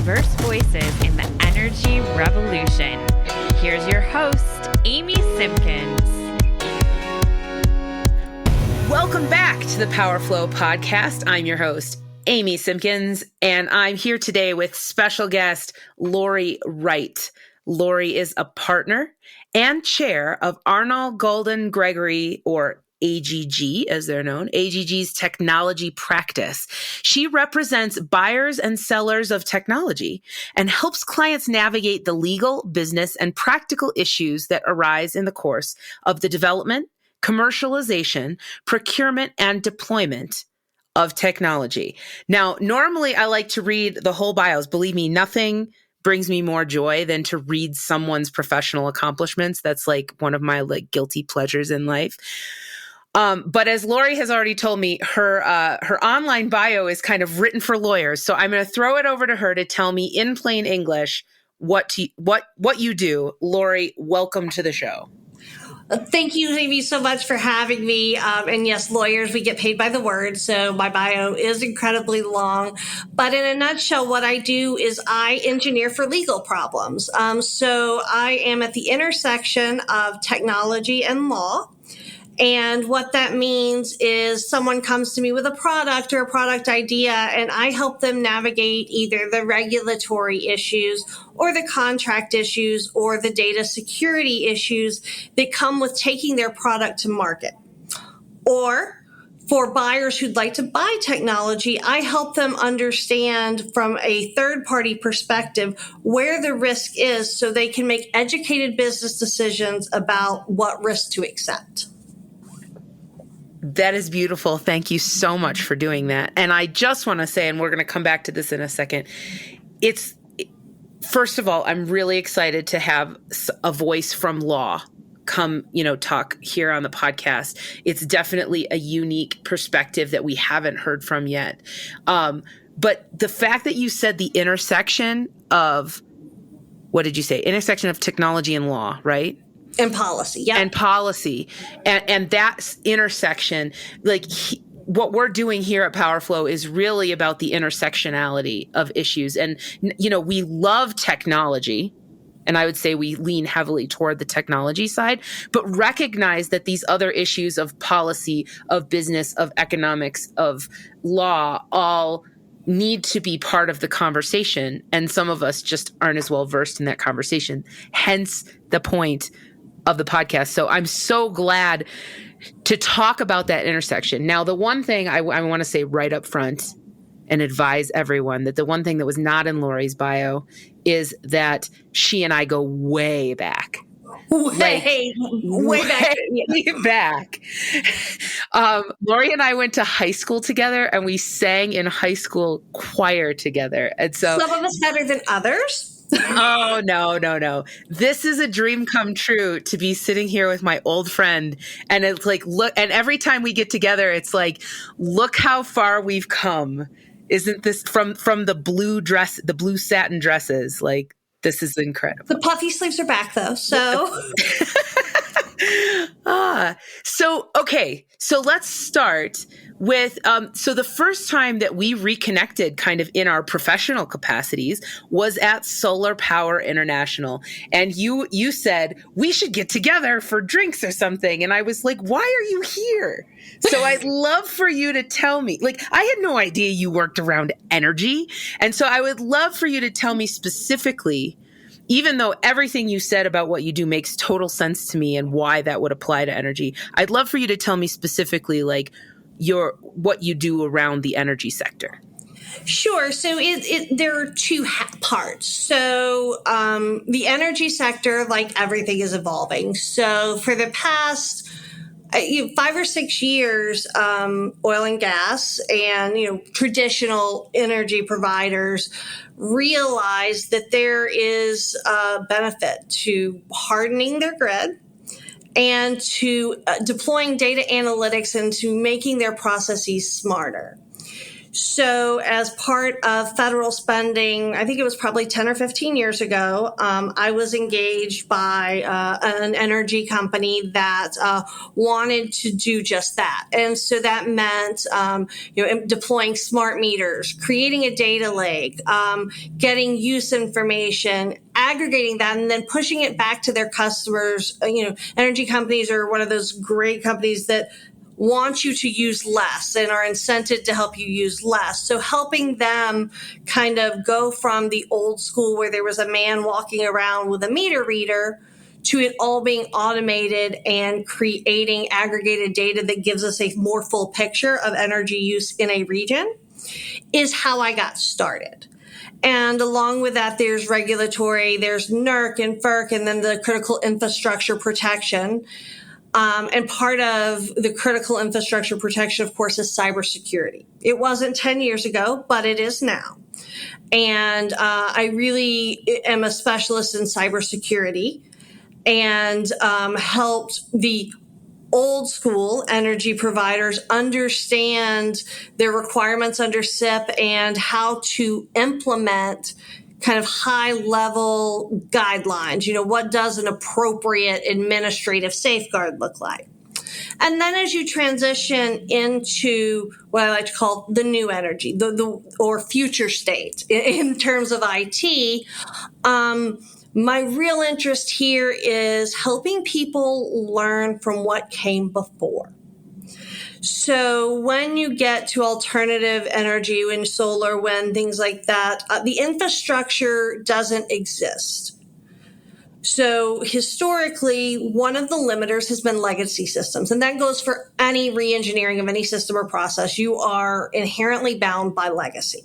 diverse voices in the energy revolution. Here's your host, Amy Simpkins. Welcome back to the Power Flow podcast. I'm your host, Amy Simpkins, and I'm here today with special guest, Lori Wright. Lori is a partner and chair of Arnold Golden Gregory, or AGG, as they're known, AGG's technology practice. She represents buyers and sellers of technology and helps clients navigate the legal, business, and practical issues that arise in the course of the development, commercialization, procurement, and deployment of technology. Now, normally I like to read the whole bios. Believe me, nothing brings me more joy than to read someone's professional accomplishments. That's like one of my guilty pleasures in life. But as Lori has already told me, her online bio is kind of written for lawyers. So I'm going to throw it over to her to tell me in plain English what you do. Lori, welcome to the show. Thank you, Amy, so much for having me. And yes, lawyers, we get paid by the word. So my bio is incredibly long. But in a nutshell, what I do is I engineer for legal problems. So I am at the intersection of technology and law. And what that means is someone comes to me with a product or a product idea, and I help them navigate either the regulatory issues or the contract issues or the data security issues that come with taking their product to market. Or for buyers who'd like to buy technology, I help them understand from a third-party perspective where the risk is so they can make educated business decisions about what risk to accept. That is beautiful. Thank you so much for doing that. And I just want to say, and we're going to come back to this in a second, first of all, I'm really excited to have a voice from law come, talk here on the podcast. It's definitely a unique perspective that we haven't heard from yet. But the fact that you said the intersection of, what did you say? Intersection of technology and law, right? And policy, yeah. And policy. And that intersection, what we're doing here at PowerFlow is really about the intersectionality of issues. And, we love technology. And I would say we lean heavily toward the technology side, but recognize that these other issues of policy, of business, of economics, of law, all need to be part of the conversation. And some of us just aren't as well versed in that conversation. Hence the point of the podcast. So I'm so glad to talk about that intersection. Now, the one thing I want to say right up front and advise everyone that the one thing that was not in Lori's bio is that she and I go way back. Way back. Lori and I went to high school together, and we sang in high school choir together. And so some of us better than others. Oh, no. This is a dream come true to be sitting here with my old friend. And it's like, look, and every time we get together, it's like, look how far we've come. Isn't this from the blue satin dresses? Like, this is incredible. The puffy sleeves are back though. So. Okay. So let's start with, so the first time that we reconnected kind of in our professional capacities was at Solar Power International. And you said, we should get together for drinks or something. And I was like, why are you here? So I'd love for you to tell me, I had no idea you worked around energy. And so I would love for you to tell me specifically, even though everything you said about what you do makes total sense to me and why that would apply to energy, I'd love for you to tell me specifically, what you do around the energy sector. Sure. So there are two parts. So the energy sector, like everything, is evolving. So for the past 5 or 6 years, oil and gas and traditional energy providers realize that there is a benefit to hardening their grid and to deploying data analytics and to making their processes smarter. So as part of federal spending, I think it was probably 10 or 15 years ago, I was engaged by an energy company that wanted to do just that. And so that meant deploying smart meters, creating a data lake, getting use information, aggregating that, and then pushing it back to their customers. Energy companies are one of those great companies that want you to use less and are incented to help you use less. So helping them kind of go from the old school where there was a man walking around with a meter reader to it all being automated and creating aggregated data that gives us a more full picture of energy use in a region is how I got started. And along with that, there's regulatory, there's NERC and FERC, and then the critical infrastructure protection. And part of the critical infrastructure protection, of course, is cybersecurity. It wasn't 10 years ago, but it is now. And I really am a specialist in cybersecurity and helped the old school energy providers understand their requirements under SIP and how to implement kind of high level guidelines. What does an appropriate administrative safeguard look like? And then as you transition into what I like to call the new energy, or future state in terms of IT, my real interest here is helping people learn from what came before. So when you get to alternative energy, wind, solar, wind, things like that, the infrastructure doesn't exist. So historically, one of the limiters has been legacy systems, and that goes for any re-engineering of any system or process. You are inherently bound by legacy.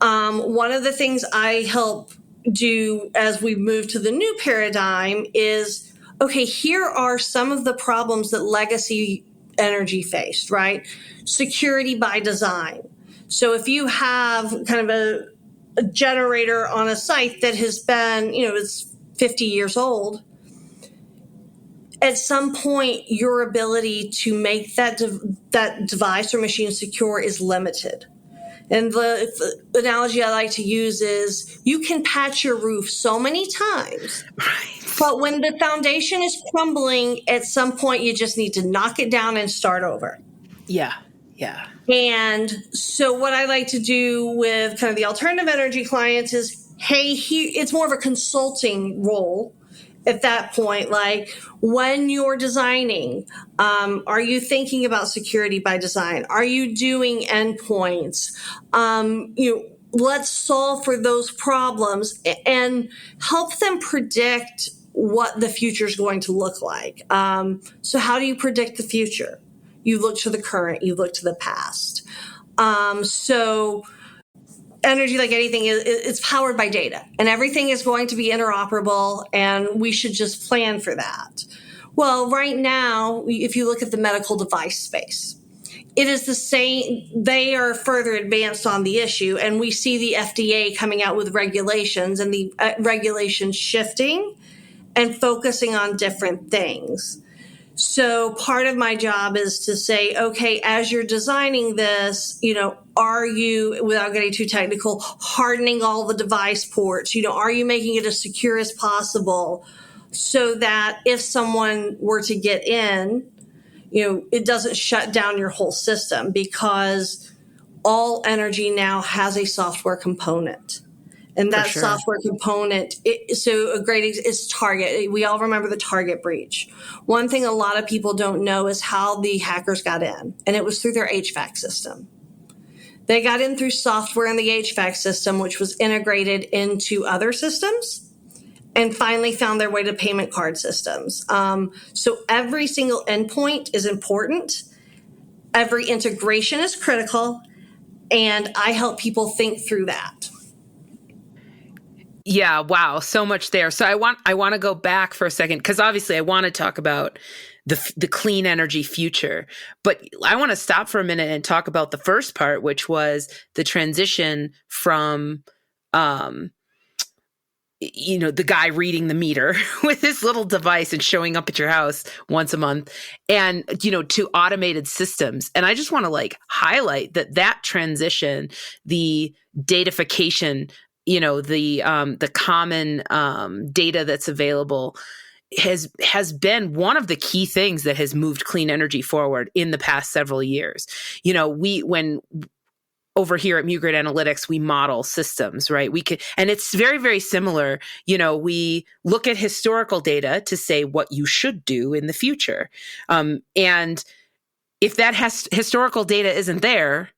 One of the things I help do as we move to the new paradigm is, okay, here are some of the problems that legacy energy faced, right? Security by design. So if you have kind of a generator on a site that has been, it's 50 years old, at some point your ability to make that device or machine secure is limited. And the analogy I like to use is you can patch your roof so many times, Right. but when the foundation is crumbling, at some point you just need to knock it down and start over. Yeah. And so what I like to do with kind of the alternative energy clients is, hey, it's more of a consulting role at that point. Like when you're designing, are you thinking about security by design? Are you doing endpoints? Let's solve for those problems and help them predict what the future is going to look like. So how do you predict the future? You look to the current, you look to the past. So energy, like anything, it's powered by data, and everything is going to be interoperable, and we should just plan for that. Well, right now, if you look at the medical device space, it is the same. They are further advanced on the issue, and we see the FDA coming out with regulations and the regulations shifting and focusing on different things. So part of my job is to say, okay, as you're designing this, are you, without getting too technical, hardening all the device ports? Are you making it as secure as possible so that if someone were to get in, it doesn't shut down your whole system, because all energy now has a software component. And that software component, so a great is Target. We all remember the Target breach. One thing a lot of people don't know is how the hackers got in, and it was through their HVAC system. They got in through software in the HVAC system, which was integrated into other systems, and finally found their way to payment card systems. So every single endpoint is important. Every integration is critical, and I help people think through that. Yeah, wow, so much there. So I want to go back for a second, because obviously I want to talk about the clean energy future, but I want to stop for a minute and talk about the first part, which was the transition from the guy reading the meter with his little device and showing up at your house once a month, and, to automated systems. And I just want to highlight that transition, the datafication, the common data that's available has been one of the key things that has moved clean energy forward in the past several years. When over here at MuGrid Analytics, we model systems, right? And it's very, very similar. We look at historical data to say what you should do in the future. And if that historical data isn't there,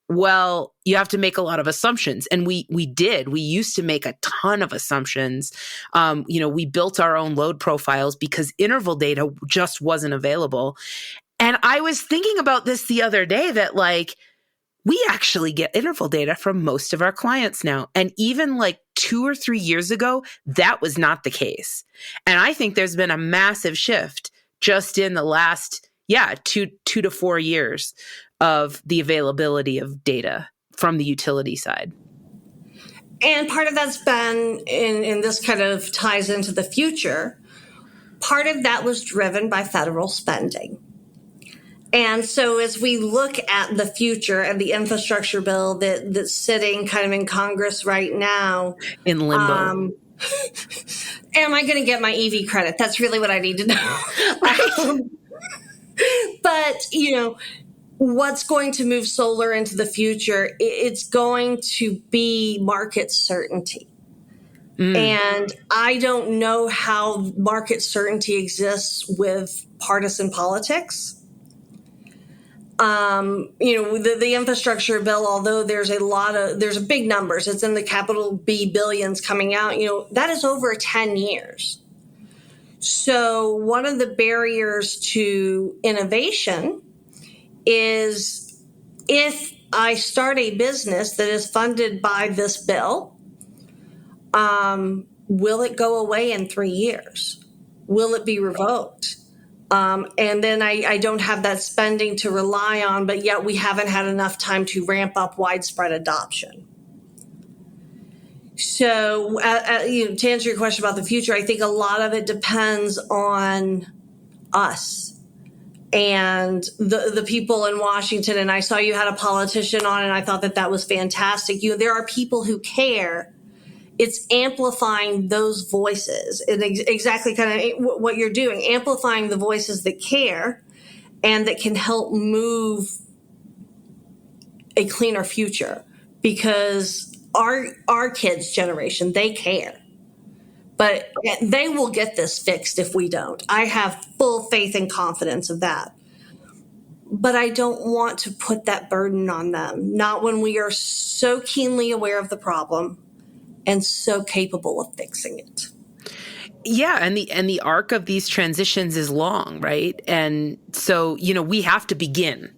well, you have to make a lot of assumptions. And we used to make a ton of assumptions. We built our own load profiles because interval data just wasn't available. And I was thinking about this the other day that we actually get interval data from most of our clients now. And even 2 or 3 years ago, that was not the case. And I think there's been a massive shift just in the last, 2 to 4 years of the availability of data from the utility side. And part of that's been, and this kind of ties into the future, part of that was driven by federal spending. And so as we look at the future and the infrastructure bill that's sitting kind of in Congress right now. In limbo. Am I going to get my EV credit? That's really what I need to know. But, what's going to move solar into the future? It's going to be market certainty. And I don't know how market certainty exists with partisan politics. The infrastructure bill, although there's big numbers, it's in the capital B billions coming out, that is over 10 years. So one of the barriers to innovation is if I start a business that is funded by this bill, will it go away in 3 years? Will it be revoked? And then I don't have that spending to rely on, but yet we haven't had enough time to ramp up widespread adoption. So, to answer your question about the future, I think a lot of it depends on us and the people in Washington. And I saw you had a politician on, and I thought that was fantastic. There are people who care. It's amplifying those voices, and exactly kind of what you're doing, amplifying the voices that care and that can help move a cleaner future, because our kids' generation, they care. But they will get this fixed if we don't. I have full faith and confidence of that. But I don't want to put that burden on them, not when we are so keenly aware of the problem and so capable of fixing it. Yeah, and the arc of these transitions is long, right? And so, we have to begin.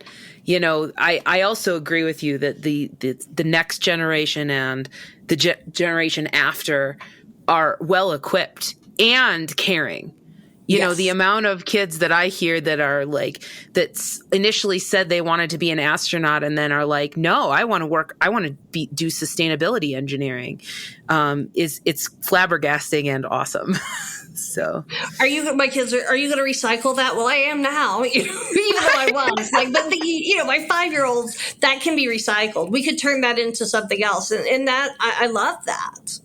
I also agree with you that the next generation and the generation after are well equipped and caring. Yes. The amount of kids that I hear that are that initially said they wanted to be an astronaut and then are no, I want to do sustainability engineering. It's flabbergasting and awesome. So, are you going to recycle that? Well, I am now, even though I was but my 5-year-olds, that can be recycled. We could turn that into something else. And that, I love that.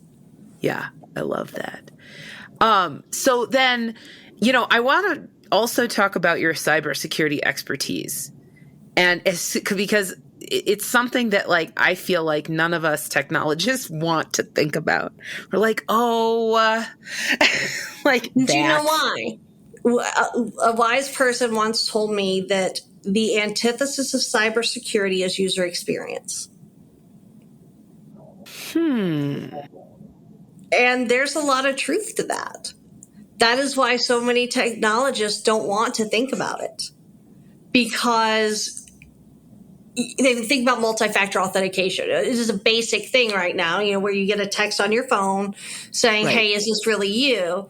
Yeah, I love that. So then, I want to also talk about your cybersecurity expertise, and because it's something that I feel like none of us technologists want to think about. We're do you know why? A wise person once told me that the antithesis of cybersecurity is user experience. And there's a lot of truth to that. That is why so many technologists don't want to think about it, because they think about multi-factor authentication. It is a basic thing right now, where you get a text on your phone saying, right, hey, is this really you?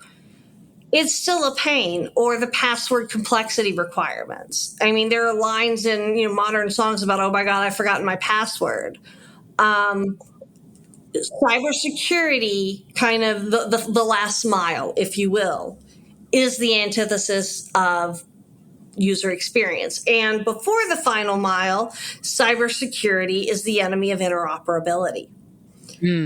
It's still a pain. Or the password complexity requirements. I mean, there are lines in modern songs about, oh my God, I've forgotten my password. Cybersecurity, kind of the last mile, if you will, is the antithesis of user experience. And before the final mile, cybersecurity is the enemy of interoperability.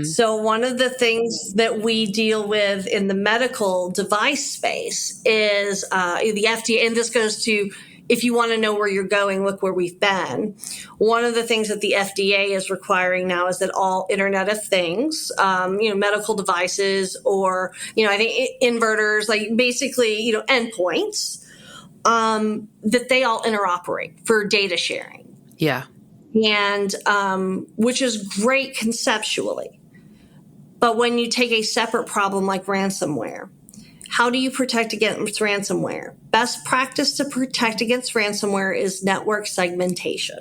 So one of the things that we deal with in the medical device space is the FDA, and this goes to, if you want to know where you're going, look where we've been. One of the things that the FDA is requiring now is that all Internet of Things, medical devices, or, I think inverters, like basically, endpoints, that they all interoperate for data sharing. Yeah. And which is great conceptually. But when you take a separate problem like ransomware, how do you protect against ransomware? Best practice to protect against ransomware is network segmentation.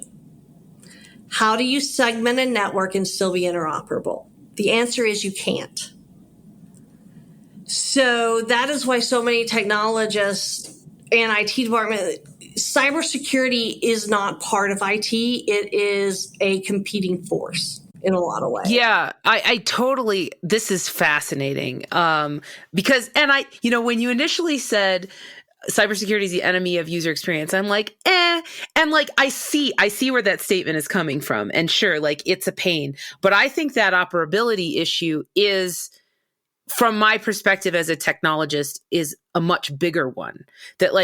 How do you segment a network and still be interoperable? The answer is you can't. So that is why so many technologists and IT department, cybersecurity is not part of IT. It is a competing force in a lot of ways. Yeah, I totally, this is fascinating. Because, and when you initially said cybersecurity is the enemy of user experience, I'm like, and like, I see where that statement is coming from. And sure, like it's a pain, but I think that operability issue is, from my perspective as a technologist, is a much bigger one. That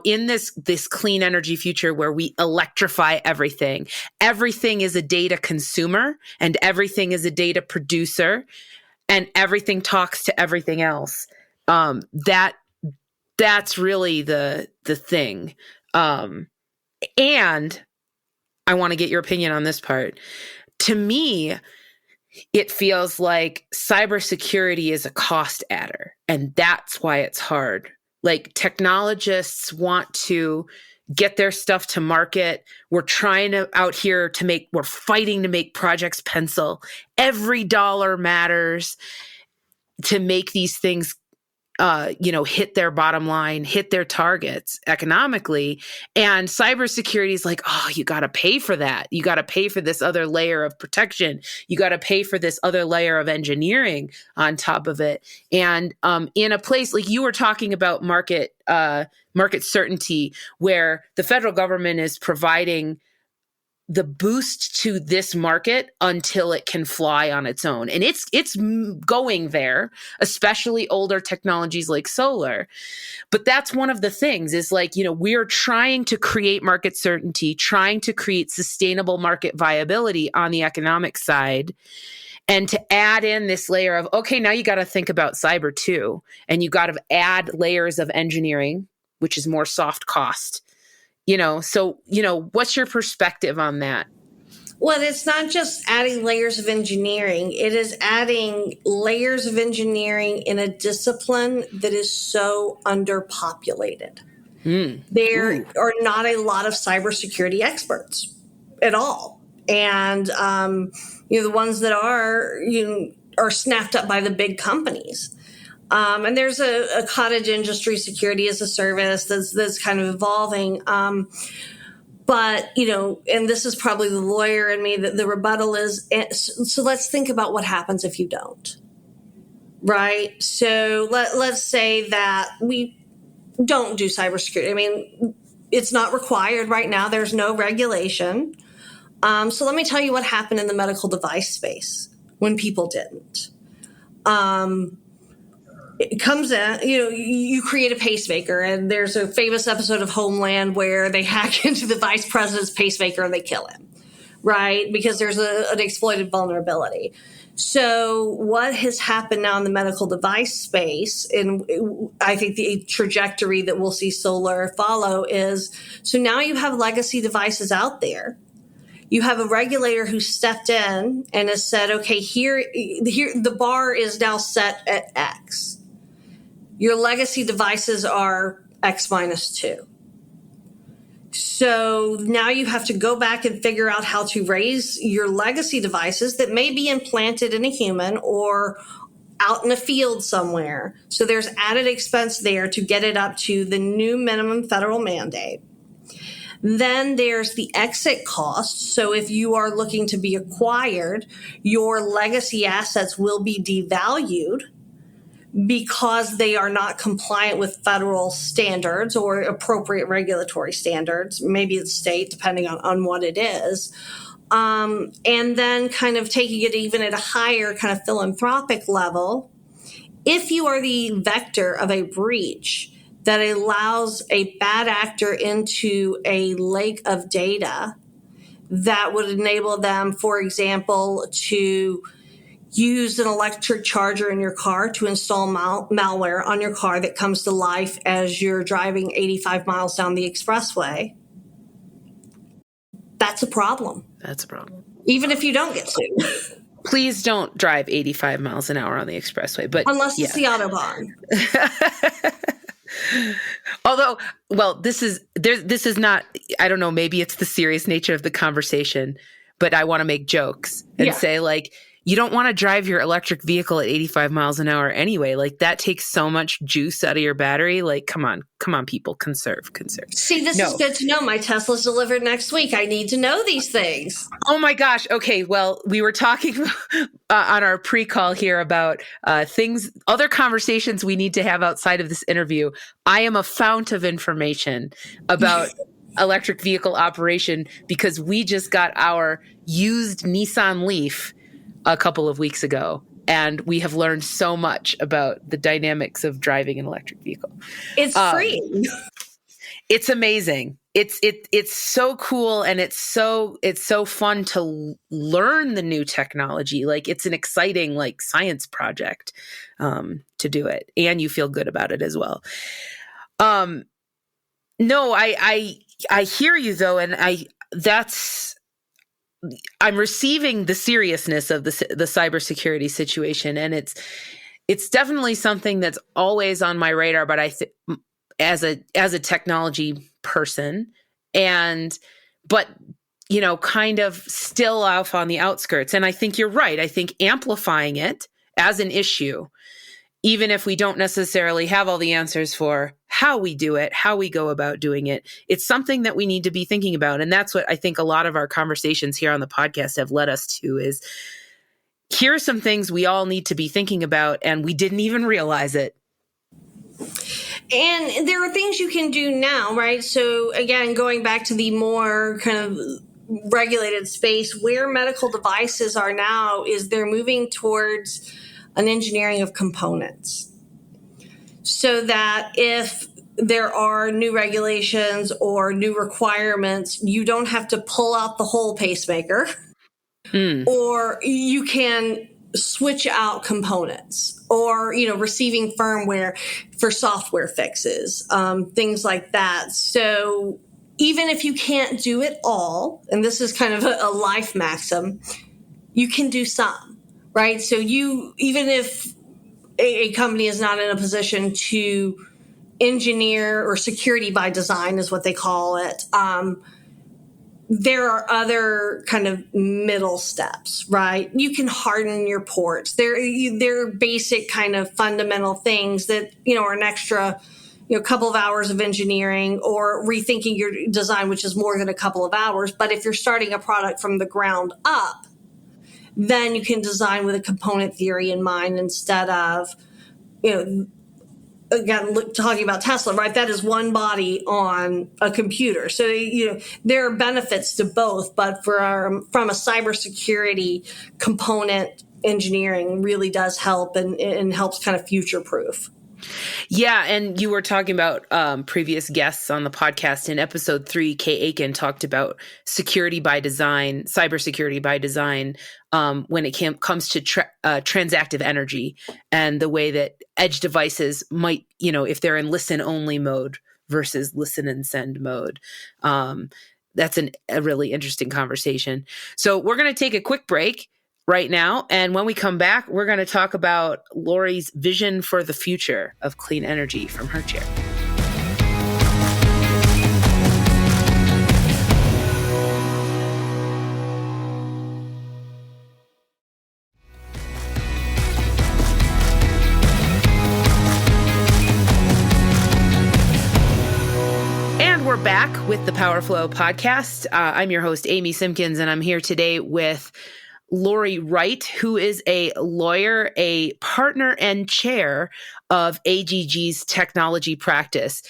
in this clean energy future where we electrify everything is a data consumer and everything is a data producer and everything talks to everything else. That's really the thing. And I want to get your opinion on this part. To me, it feels like cybersecurity is a cost adder, and that's why it's hard. Like, technologists want to get their stuff to market. We're trying to we're fighting to make projects pencil. Every dollar matters to make these things hit their bottom line, hit their targets economically. And cybersecurity is like, oh, you got to pay for that. You got to pay for this other layer of protection. You got to pay for this other layer of engineering on top of it. And in a place like you were talking about market certainty, where the federal government is providing the boost to this market until it can fly on its own. And it's going there, especially older technologies like solar. But that's one of the things is we're trying to create market certainty, trying to create sustainable market viability on the economic side. And to add in this layer of, okay, now you got to think about cyber too. And you got to add layers of engineering, which is more soft cost. What's your perspective on that? Well, it's not just adding layers of engineering. It is adding layers of engineering in a discipline that is so underpopulated. There are not a lot of cybersecurity experts at all. And, the ones that are snapped up by the big companies. And there's a cottage industry, security as a service that's kind of evolving. But, and this is probably the lawyer in me, that the rebuttal is, so let's think about what happens if you don't. Right? So let's say that we don't do cybersecurity. I mean, it's not required right now. There's no regulation. So let me tell you what happened in the medical device space when people didn't. It comes in, you create a pacemaker, and there's a famous episode of Homeland where they hack into the vice president's pacemaker and they kill him, right? Because there's an exploited vulnerability. So what has happened now in the medical device space, and I think the trajectory that we'll see solar follow is, so now you have legacy devices out there. You have a regulator who stepped in and has said, okay, here the bar is now set at X. Your legacy devices are X minus 2. So now you have to go back and figure out how to raise your legacy devices that may be implanted in a human or out in a field somewhere. So there's added expense there to get it up to the new minimum federal mandate. Then there's the exit cost. So if you are looking to be acquired, your legacy assets will be devalued because they are not compliant with federal standards or appropriate regulatory standards. Maybe it's state, depending on what it is. And then kind of taking it even at a higher kind of philanthropic level, if you are the vector of a breach that allows a bad actor into a lake of data that would enable them, for example, to use an electric charger in your car to install malware on your car that comes to life as you're driving 85 miles down the expressway, that's a problem. That's a problem. Even if you don't get sued. Please don't drive 85 miles an hour on the expressway. But unless it's the Autobahn. Although, well, this is not, I don't know, maybe it's the serious nature of the conversation, but I want to make jokes and say, like, you don't want to drive your electric vehicle at 85 miles an hour anyway. Like, that takes so much juice out of your battery. Like, come on, people, conserve. See, this is good to know. My Tesla's delivered next week. I need to know these things. Oh my gosh. Okay. Well, we were talking on our pre-call here about other conversations we need to have outside of this interview. I am a fount of information about electric vehicle operation because we just got our used Nissan Leaf a couple of weeks ago, and we have learned so much about the dynamics of driving an electric vehicle. It's free. It's amazing. It's so cool, and it's so fun to learn the new technology. Like, it's an exciting, like, science project to do it, and you feel good about it as well. No, I hear you though, and I'm receiving the seriousness of the cybersecurity situation, and it's definitely something that's always on my radar. But as a technology person, but kind of still off on the outskirts. And I think you're right. I think amplifying it as an issue, even if we don't necessarily have all the answers for how we do it, how we go about doing it, it's something that we need to be thinking about. And that's what I think a lot of our conversations here on the podcast have led us to is, here are some things we all need to be thinking about, and we didn't even realize it. And there are things you can do now, right? So again, going back to the more kind of regulated space, where medical devices are now is they're moving towards an engineering of components, so that if there are new regulations or new requirements, you don't have to pull out the whole pacemaker, or you can switch out components, or receiving firmware for software fixes, things like that. So even if you can't do it all, and this is kind of a life maxim, you can do some. Right. So even if a company is not in a position to engineer, or security by design is what they call it, there are other kind of middle steps, right? You can harden your ports. They're basic kind of fundamental things that, are an extra, couple of hours of engineering, or rethinking your design, which is more than a couple of hours. But if you're starting a product from the ground up, then you can design with a component theory in mind instead of, again, talking about Tesla, right? That is one body on a computer. So, there are benefits to both, but from a cybersecurity component, engineering really does help and helps kind of future-proof. Yeah, and you were talking about previous guests on the podcast. In episode 3, Kay Aikin talked about security by design, cybersecurity by design, when it comes to transactive energy, and the way that edge devices might, if they're in listen-only mode versus listen and send mode. That's a really interesting conversation. So we're going to take a quick break right now. And when we come back, we're going to talk about Lori's vision for the future of clean energy from her chair. And we're back with the Power Flow podcast. I'm your host, Amy Simpkins, and I'm here today with Lori Wright, who is a lawyer, a partner and chair of AGG's technology practice.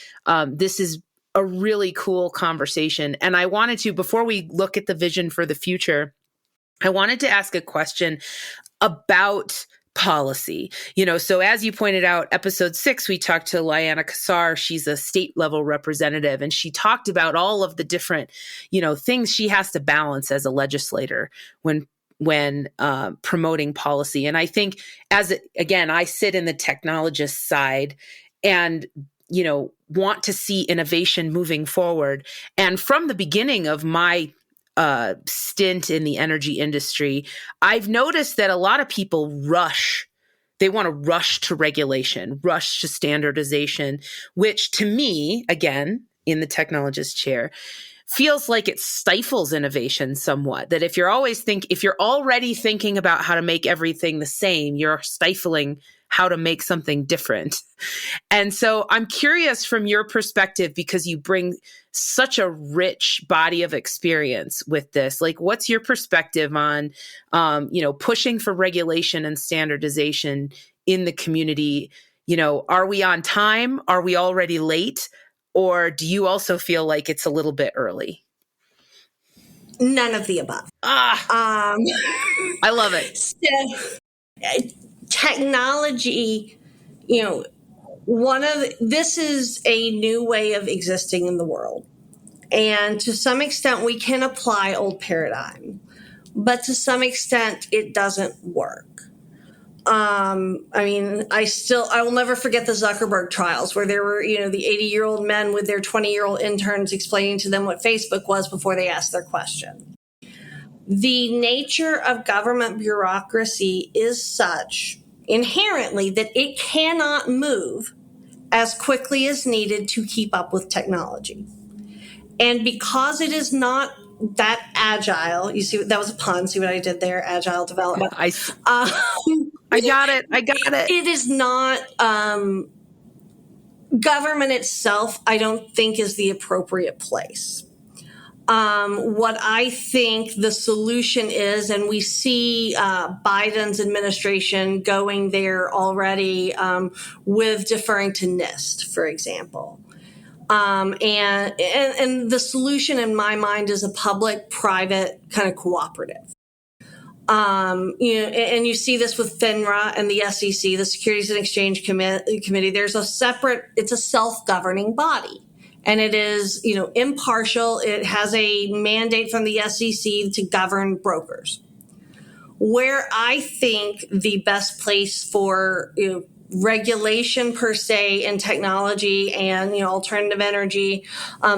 This is a really cool conversation. And I wanted to, before we look at the vision for the future, I wanted to ask a question about policy. So as you pointed out, episode 6, we talked to Liana Kassar. She's a state level representative, and she talked about all of the different, things she has to balance as a legislator when promoting policy. And I think again, I sit in the technologist side and, want to see innovation moving forward. And from the beginning of my stint in the energy industry, I've noticed that a lot of people they want to rush to regulation, rush to standardization, which to me, again, in the technologist chair, feels like it stifles innovation somewhat. That if you're already thinking about how to make everything the same, you're stifling how to make something different. And so I'm curious from your perspective, because you bring such a rich body of experience with this. Like, what's your perspective on, pushing for regulation and standardization in the community? Are we on time? Are we already late? Or do you also feel like it's a little bit early? None of the above. I love it. So, technology, this is a new way of existing in the world. And to some extent, we can apply old paradigm, but to some extent, it doesn't work. I will never forget the Zuckerberg trials where there were, the 80-year-old men with their 20-year-old interns explaining to them what Facebook was before they asked their question. The nature of government bureaucracy is such inherently that it cannot move as quickly as needed to keep up with technology. And because it is not that agile, you see, that was a pun, see what I did there, agile development. I got it. It is not, government itself, I don't think is the appropriate place. What I think the solution is, and we see Biden's administration going there already with deferring to NIST, for example. And the solution in my mind is a public-private kind of cooperative. And you see this with FINRA and the SEC, the Securities and Exchange Committee. There's it's a self-governing body. And it is, impartial. It has a mandate from the SEC to govern brokers. Where I think the best place for regulation per se in technology and alternative energy,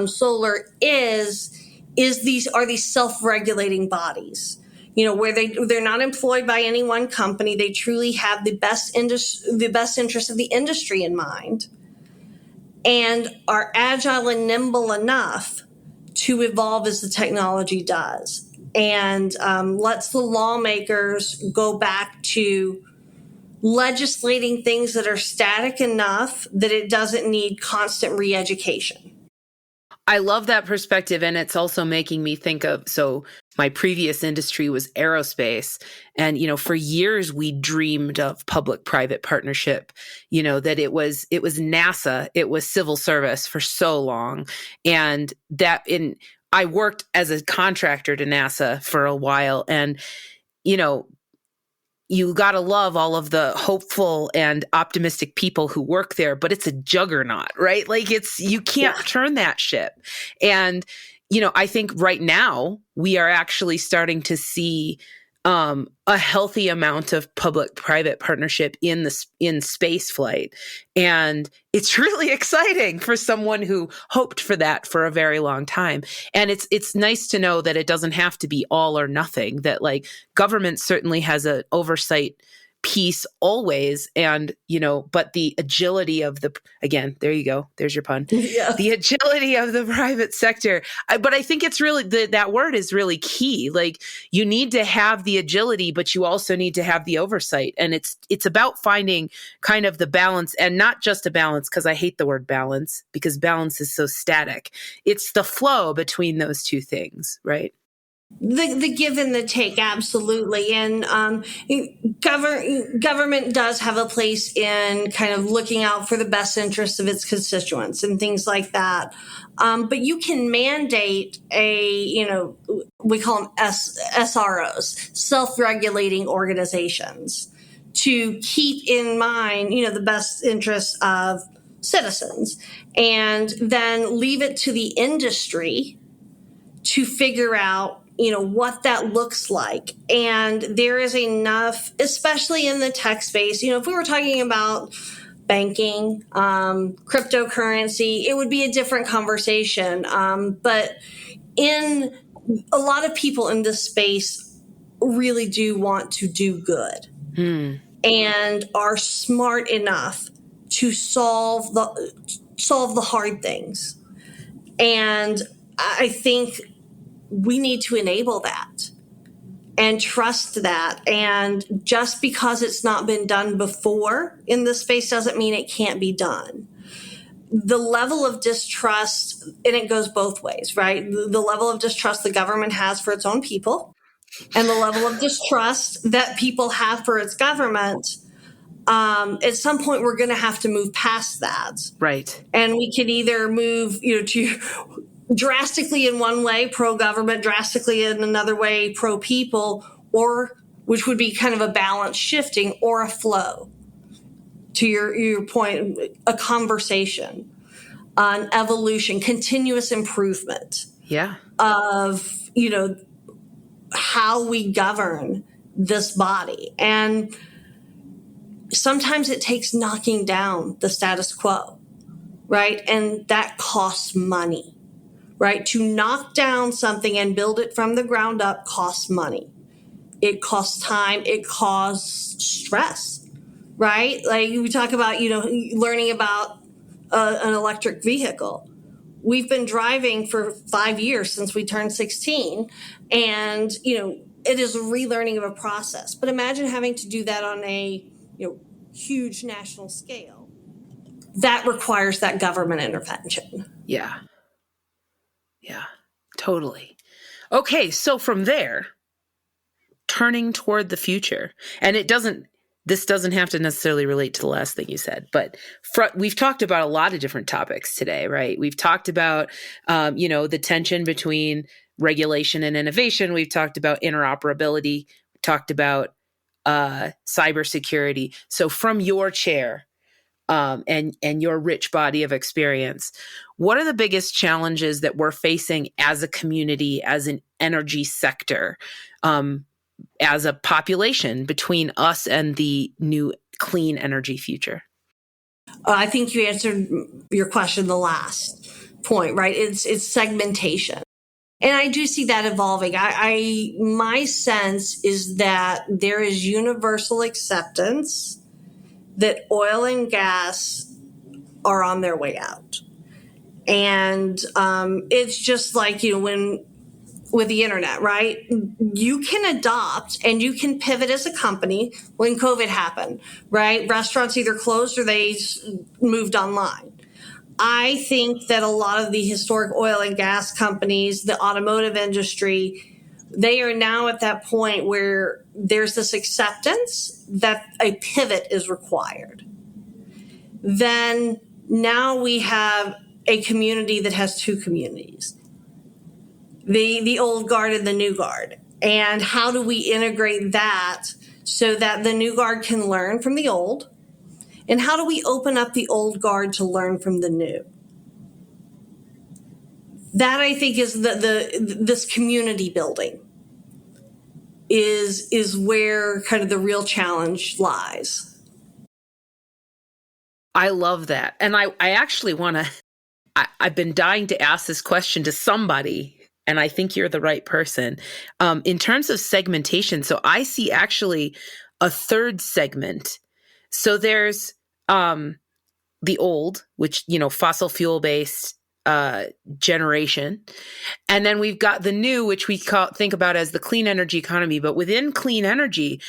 solar are these self-regulating bodies. Where they're not employed by any one company. They truly have the best interest of the industry in mind, and are agile and nimble enough to evolve as the technology does, and lets the lawmakers go back to legislating things that are static enough that it doesn't need constant re-education. I love that perspective. And it's also making me think of, so my previous industry was aerospace. And, for years we dreamed of public-private partnership, that it was NASA, it was civil service for so long. And I worked as a contractor to NASA for a while. And, you got to love all of the hopeful and optimistic people who work there, but it's a juggernaut, right? Like you can't turn that ship. And, I think right now we are actually starting to see a healthy amount of public-private partnership in space flight. And it's really exciting for someone who hoped for that for a very long time. And it's nice to know that it doesn't have to be all or nothing, that like government certainly has an oversight piece always. And, but the agility of again, there you go. There's your pun. Yeah. The agility of the private sector. But I think it's really, that word is really key. Like, you need to have the agility, but you also need to have the oversight. And it's about finding kind of the balance, and not just a balance, because I hate the word balance, because balance is so static. It's the flow between those two things, right? The give and the take, absolutely. And government does have a place in kind of looking out for the best interests of its constituents and things like that. But you can mandate we call them SROs, self-regulating organizations, to keep in mind, the best interests of citizens, and then leave it to the industry to figure out what that looks like. And there is enough, especially in the tech space. If we were talking about banking, cryptocurrency, it would be a different conversation. But in a lot of people in this space really do want to do good and are smart enough to solve the hard things. And I think we need to enable that and trust that. And just because it's not been done before in this space doesn't mean it can't be done. The level of distrust, and it goes both ways, right? The level of distrust the government has for its own people, and the level of distrust that people have for its government. At some point, we're going to have to move past that. Right. And we can either move, to drastically in one way, pro-government, drastically in another way, pro-people, or which would be kind of a balance shifting, or a flow. To your point, a conversation, an evolution, continuous improvement. Yeah. Of, how we govern this body. And sometimes it takes knocking down the status quo, right? And that costs money. Right? To knock down something and build it from the ground up costs money. It costs time. It costs stress, right? Like we talk about, learning about an electric vehicle. We've been driving for 5 years since we turned 16. And, it is a relearning of a process. But imagine having to do that on a, huge national scale. That requires that government intervention. Yeah. Yeah, totally. Okay, so from there, turning toward the future, and this doesn't have to necessarily relate to the last thing you said, but we've talked about a lot of different topics today, right? We've talked about, the tension between regulation and innovation. We've talked about interoperability. We talked about cybersecurity. So from your chair, and your rich body of experience, what are the biggest challenges that we're facing as a community, as an energy sector, as a population, between us and the new clean energy future? I think you answered your question, the last point, right? It's segmentation. And I do see that evolving. My sense is that there is universal acceptance that oil and gas are on their way out. And it's just like, when with the internet, right? You can adopt and you can pivot as a company. When COVID happened, right? Restaurants either closed or they moved online. I think that a lot of the historic oil and gas companies, the automotive industry, they are now at that point where there's this acceptance that a pivot is required. Then now we have a community that has two communities, the old guard and the new guard. And how do we integrate that so that the new guard can learn from the old? And how do we open up the old guard to learn from the new? That, I think, is this community building is where kind of the real challenge lies. I love that. And I actually want to, I've been dying to ask this question to somebody, and I think you're the right person. In terms of segmentation, so I see actually a third segment. So there's the old, which, fossil fuel based generation. And then we've got the new, which we think about as the clean energy economy. But within clean energy,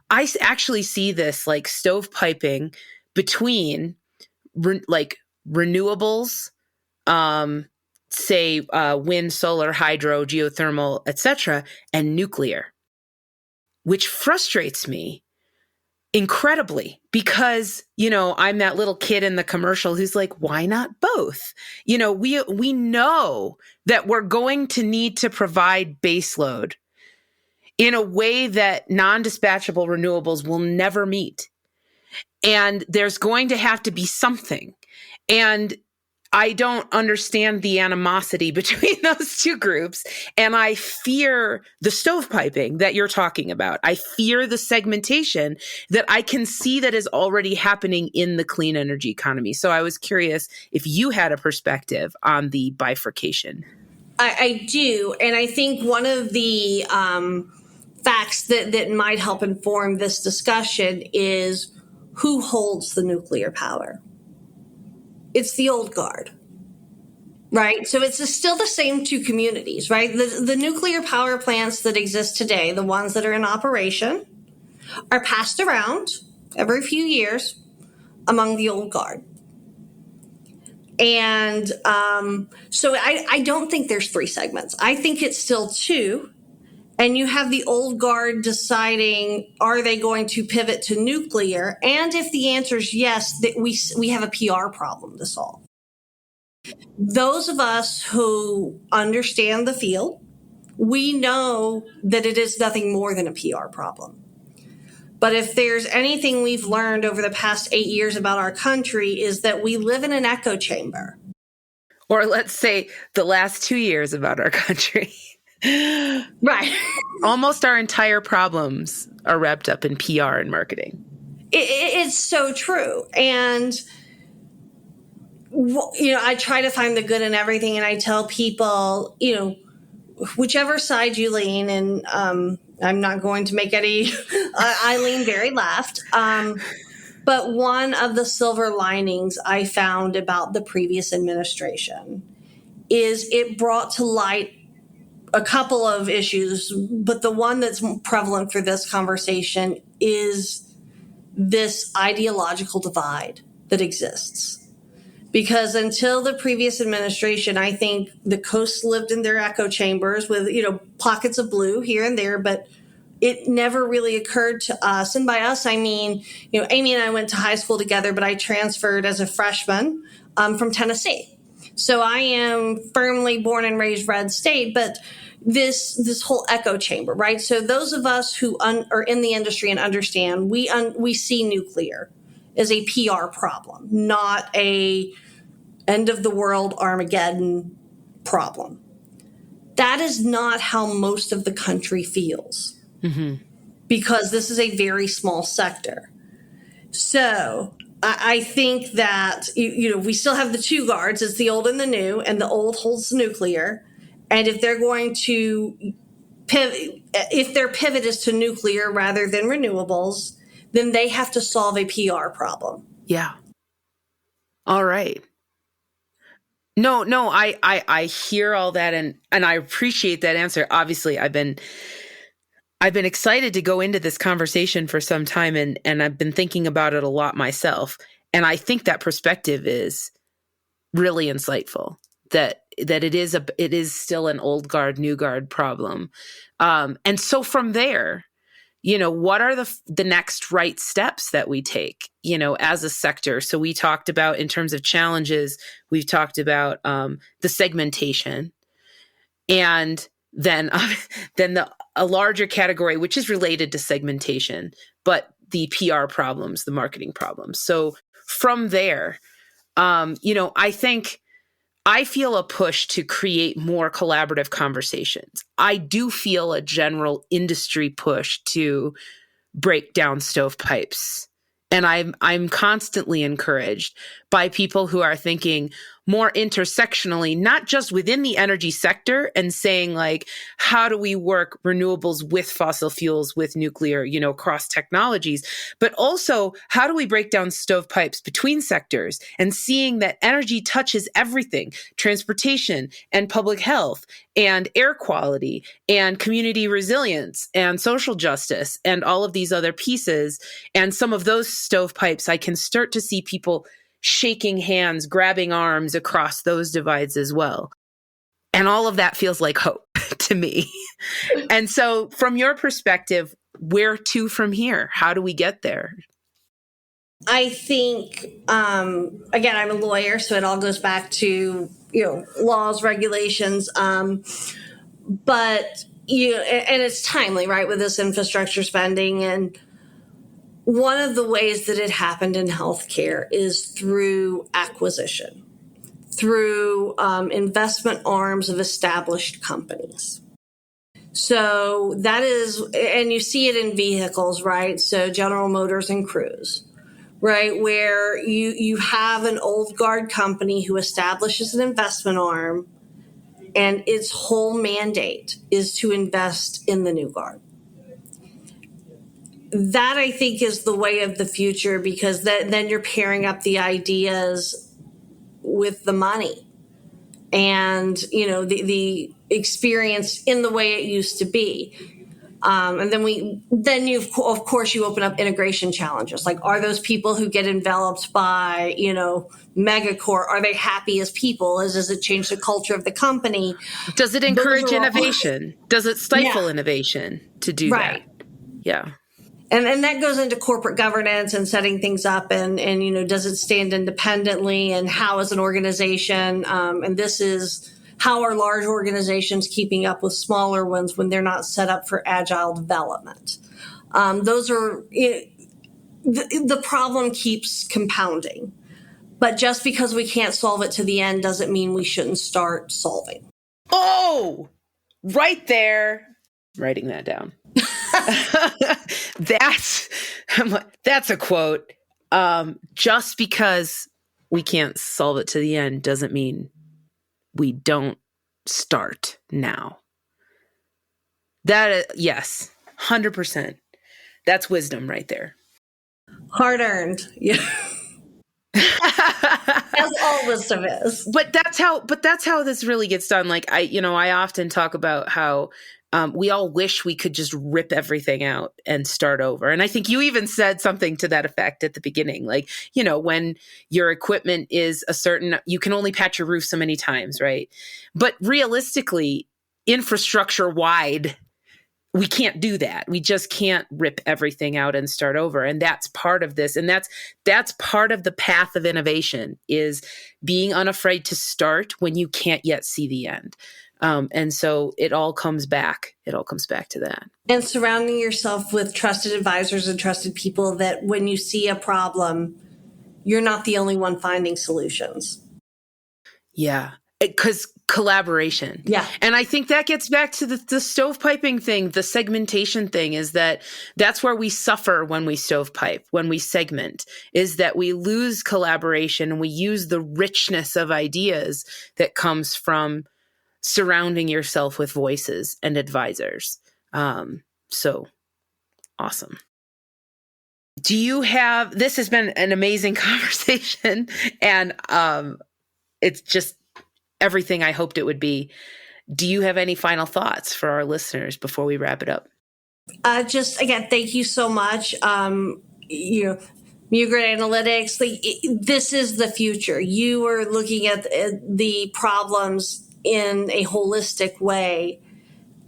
I actually see this like stovepiping between renewables, say wind, solar, hydro, geothermal, etc., and nuclear, which frustrates me incredibly because, I'm that little kid in the commercial who's like, why not both? We know that we're going to need to provide baseload in a way that non-dispatchable renewables will never meet. And there's going to have to be something. And I don't understand the animosity between those two groups. And I fear the stovepiping that you're talking about. I fear the segmentation that I can see that is already happening in the clean energy economy. So I was curious if you had a perspective on the bifurcation. I do. And I think one of the facts that might help inform this discussion is who holds the nuclear power. It's the old guard, right? So it's still the same two communities, right? The nuclear power plants that exist today, the ones that are in operation, are passed around every few years among the old guard. And so I don't think there's three segments. I think it's still two. And you have the old guard deciding, are they going to pivot to nuclear? And if the answer is yes, that we have a PR problem to solve. Those of us who understand the field, we know that it is nothing more than a PR problem. But if there's anything we've learned over the past 8 years about our country is that we live in an echo chamber. Or let's say the last 2 years about our country. Right. Almost our entire problems are wrapped up in PR and marketing. It's so true. And, I try to find the good in everything. And I tell people, whichever side you lean, and I'm not going to make any, I lean very left. But one of the silver linings I found about the previous administration is it brought to light a couple of issues, but the one that's prevalent for this conversation is this ideological divide that exists. Because until the previous administration, I think the coasts lived in their echo chambers with, pockets of blue here and there, but it never really occurred to us. And by us, I mean, Amy and I went to high school together, but I transferred as a freshman from Tennessee. So I am firmly born and raised red state, but this whole echo chamber, right? So those of us who are in the industry and understand, we see nuclear as a PR problem, not a end of the world Armageddon problem. That is not how most of the country feels, because this is a very small sector. So I think that, we still have the two guards. It's the old and the new, and the old holds nuclear. And if they're going to pivot, if their pivot is to nuclear rather than renewables, then they have to solve a PR problem. Yeah. All right. No, I hear all that and I appreciate that answer. Obviously, I've been excited to go into this conversation for some time and I've been thinking about it a lot myself. And I think that perspective is really insightful, that it is still an old guard, new guard problem. And so from there, what are the next right steps that we take, as a sector? So we talked about, in terms of challenges, we've talked about the segmentation, and then a larger category, which is related to segmentation, but the PR problems, the marketing problems. So from there, I feel a push to create more collaborative conversations. I do feel a general industry push to break down stovepipes, and I'm constantly encouraged. by people who are thinking more intersectionally, not just within the energy sector and saying like, how do we work renewables with fossil fuels, with nuclear, cross technologies, but also how do we break down stovepipes between sectors and seeing that energy touches everything, transportation and public health and air quality and community resilience and social justice and all of these other pieces. And some of those stovepipes, I can start to see people shaking hands, grabbing arms across those divides as well. And all of that feels like hope to me. And so from your perspective, where to from here? How do we get there? I think, again, I'm a lawyer, so it all goes back to, laws, regulations. But, and it's timely, right, with this infrastructure spending. And one of the ways that it happened in healthcare is through acquisition, through investment arms of established companies. So that is, and you see it in vehicles, right? So General Motors and Cruise, right? Where you have an old guard company who establishes an investment arm, and its whole mandate is to invest in the new guard. That, I think, is the way of the future, because then you're pairing up the ideas with the money and, the experience in the way it used to be. And then you, of course, you open up integration challenges. Like, are those people who get enveloped by, megacorp, are they happy as people? Does it change the culture of the company? Does it encourage innovation? Does it stifle innovation to do that? Yeah. And that goes into corporate governance and setting things up and does it stand independently, and how is an organization, and this is how are large organizations keeping up with smaller ones when they're not set up for agile development? Those are, the problem keeps compounding. But just because we can't solve it to the end doesn't mean we shouldn't start solving. Oh, right there. Writing that down. That's a quote. Just because we can't solve it to the end doesn't mean we don't start now. That, yes, 100%. That's wisdom right there. Hard earned. Yeah. As all wisdom is. But that's how this really gets done. Like I often talk about how we all wish we could just rip everything out and start over. And I think you even said something to that effect at the beginning. Like, when your equipment is you can only patch your roof so many times, right? But realistically, infrastructure wide, we can't do that. We just can't rip everything out and start over. And that's part of this. And that's part of the path of innovation, is being unafraid to start when you can't yet see the end. And so it all comes back. It all comes back to that. And surrounding yourself with trusted advisors and trusted people that when you see a problem, you're not the only one finding solutions. Yeah. Because collaboration. Yeah. And I think that gets back to the stovepiping thing, the segmentation thing, is that's where we suffer when we stovepipe, when we segment, is that we lose collaboration and we use the richness of ideas that comes from surrounding yourself with voices and advisors. So awesome. This has been an amazing conversation, and it's just everything I hoped it would be. Do you have any final thoughts for our listeners before we wrap it up? Just again, thank you so much. MuGrid Analytics, this is the future. You are looking at the problems in a holistic way,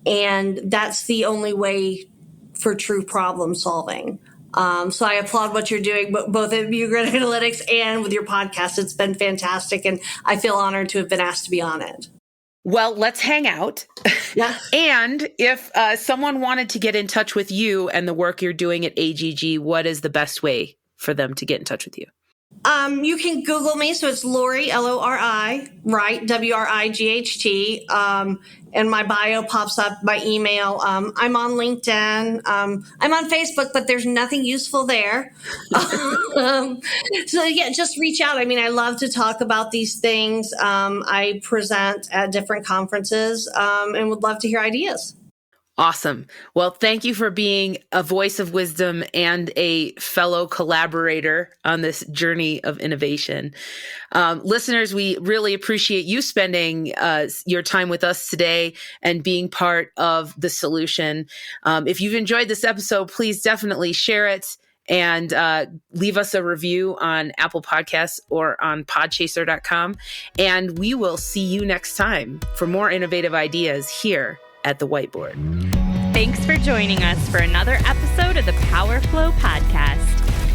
and that's the only way for true problem solving. So I applaud what you're doing, both at MuGrid Analytics and with your podcast. It's been fantastic, and I feel honored to have been asked to be on it. Well, let's hang out. Yeah. And if someone wanted to get in touch with you and the work you're doing at AGG, what is the best way for them to get in touch with you? You can Google me. So it's Lori, Lori, Wright, Wright. And my bio pops up, my email. I'm on LinkedIn. I'm on Facebook, but there's nothing useful there. So yeah, just reach out. I mean, I love to talk about these things. I present at different conferences and would love to hear ideas. Awesome. Well, thank you for being a voice of wisdom and a fellow collaborator on this journey of innovation. Listeners, we really appreciate you spending your time with us today and being part of the solution. If you've enjoyed this episode, please definitely share it and leave us a review on Apple Podcasts or on podchaser.com. And we will see you next time for more innovative ideas here at the whiteboard. Thanks for joining us for another episode of the PowerFlow podcast.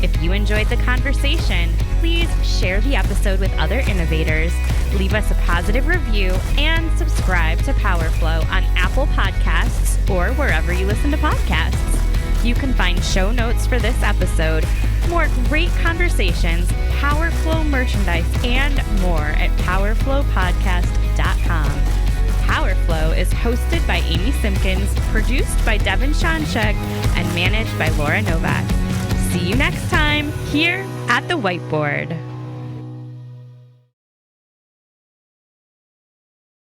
If you enjoyed the conversation, please share the episode with other innovators, leave us a positive review, and subscribe to PowerFlow on Apple Podcasts or wherever you listen to podcasts. You can find show notes for this episode, more great conversations, PowerFlow merchandise, and more at powerflowpodcast.com. PowerFlow is hosted by Amy Simpkins, produced by Devin Shonchek, and managed by Laura Novak. See you next time here at the whiteboard.